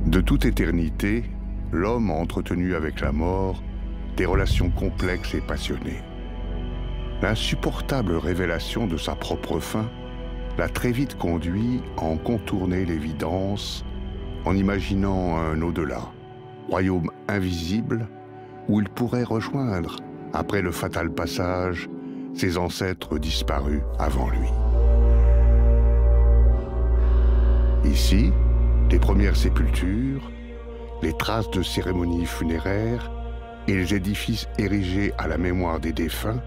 De toute éternité, l'homme a entretenu avec la mort des relations complexes et passionnées. L'insupportable révélation de sa propre fin l'a très vite conduit à en contourner l'évidence en imaginant un au-delà, royaume invisible où il pourrait rejoindre, après le fatal passage, ses ancêtres disparus avant lui. Ici, les premières sépultures, les traces de cérémonies funéraires et les édifices érigés à la mémoire des défunts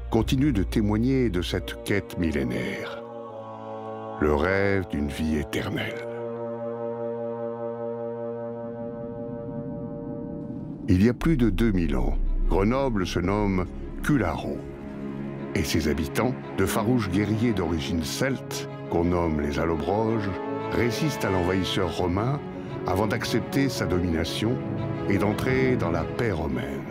continuent de témoigner de cette quête millénaire, le rêve d'une vie éternelle. Il y a plus de 2000 ans, Grenoble se nomme Cularo, et ses habitants, de farouches guerriers d'origine celte, qu'on nomme les Allobroges, résistent à l'envahisseur romain avant d'accepter sa domination et d'entrer dans la paix romaine.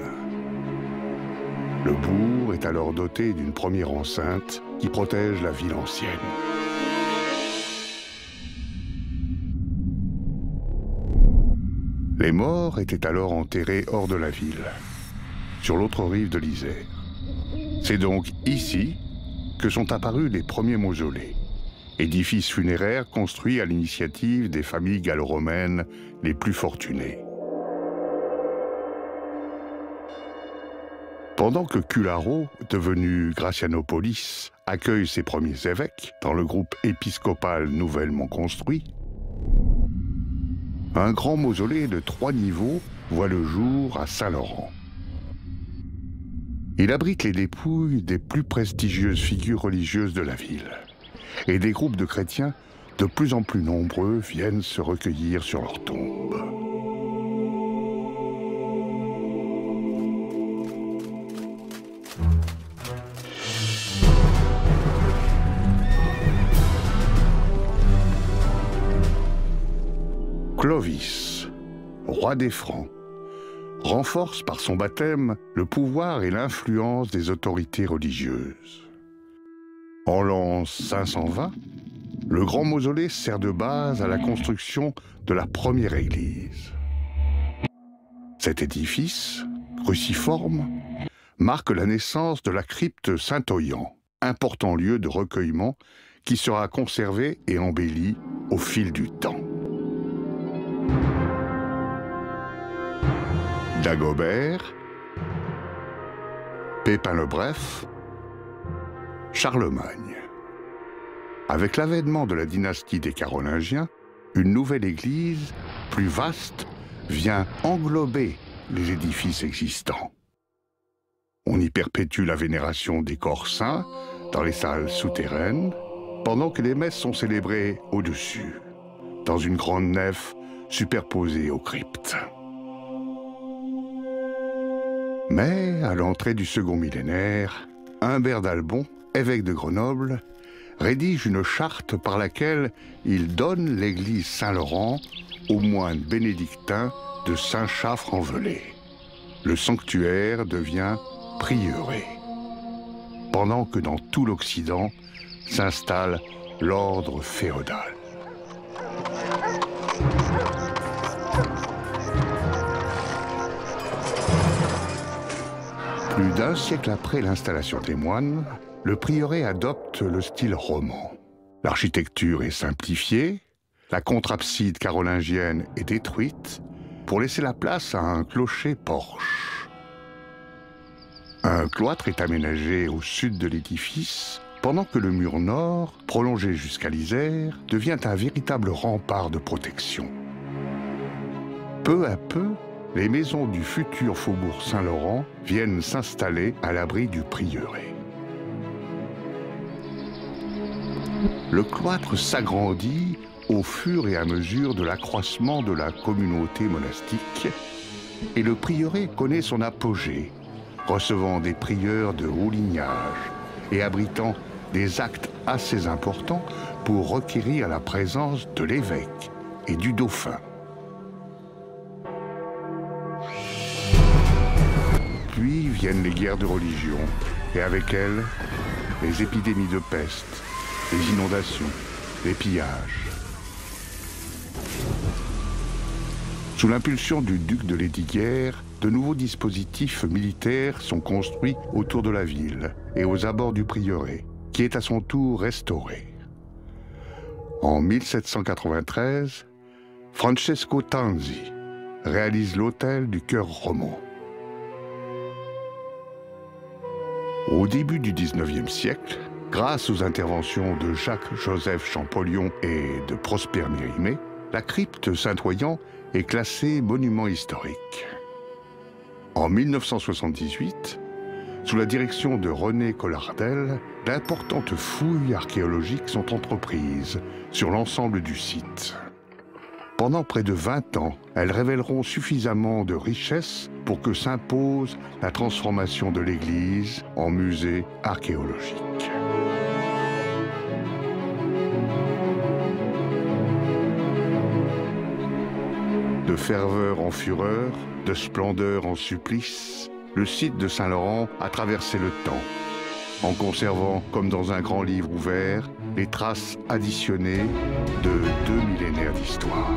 Le bourg est alors doté d'une première enceinte qui protège la ville ancienne. Les morts étaient alors enterrés hors de la ville, sur l'autre rive de l'Isère. C'est donc ici que sont apparus les premiers mausolées, édifices funéraires construits à l'initiative des familles gallo-romaines les plus fortunées. Pendant que Cularo, devenu Gracianopolis, accueille ses premiers évêques dans le groupe épiscopal nouvellement construit, un grand mausolée de 3 niveaux voit le jour à Saint-Laurent. Il abrite les dépouilles des plus prestigieuses figures religieuses de la ville, et des groupes de chrétiens de plus en plus nombreux viennent se recueillir sur leurs tombes. Clovis, roi des Francs, renforce par son baptême le pouvoir et l'influence des autorités religieuses. En l'an 520, le grand mausolée sert de base à la construction de la première église. Cet édifice, cruciforme, marque la naissance de la crypte Saint-Oyan, important lieu de recueillement qui sera conservé et embelli au fil du temps. Dagobert, Pépin le Bref, Charlemagne. Avec l'avènement de la dynastie des Carolingiens, une nouvelle église, plus vaste, vient englober les édifices existants. On y perpétue la vénération des corps saints dans les salles souterraines, pendant que les messes sont célébrées au-dessus, dans une grande nef superposée aux cryptes. Mais, à l'entrée du second millénaire, Humbert d'Albon, évêque de Grenoble, rédige une charte par laquelle il donne l'église Saint-Laurent aux moines bénédictins de Saint-Chafre-en-Velay. Le sanctuaire devient prieuré, pendant que dans tout l'Occident s'installe l'ordre féodal. Plus d'un siècle après l'installation des moines, le prieuré adopte le style roman. L'architecture est simplifiée, la contre-abside carolingienne est détruite pour laisser la place à un clocher-porche. Un cloître est aménagé au sud de l'édifice, pendant que le mur nord, prolongé jusqu'à l'Isère, devient un véritable rempart de protection. Peu à peu, les maisons du futur faubourg Saint-Laurent viennent s'installer à l'abri du prieuré. Le cloître s'agrandit au fur et à mesure de l'accroissement de la communauté monastique et le prieuré connaît son apogée, recevant des prieurs de haut lignage et abritant des actes assez importants pour requérir la présence de l'évêque et du dauphin. Puis viennent les guerres de religion, et avec elles, les épidémies de peste, les inondations, les pillages. Sous l'impulsion du duc de Lesdiguières, de nouveaux dispositifs militaires sont construits autour de la ville et aux abords du prieuré, qui est à son tour restauré. En 1793, Francesco Tanzi réalise l'hôtel du Cœur roman. Au début du XIXe siècle, grâce aux interventions de Jacques-Joseph Champollion et de Prosper Mérimée, la crypte Saint-Oyen est classée monument historique. En 1978, sous la direction de René Collardel, d'importantes fouilles archéologiques sont entreprises sur l'ensemble du site. Pendant près de 20 ans, elles révéleront suffisamment de richesses pour que s'impose la transformation de l'église en musée archéologique. De ferveur en fureur, de splendeur en supplice, le site de Saint-Laurent a traversé le temps, en conservant, comme dans un grand livre ouvert, les traces additionnées de 2 millénaires d'histoire.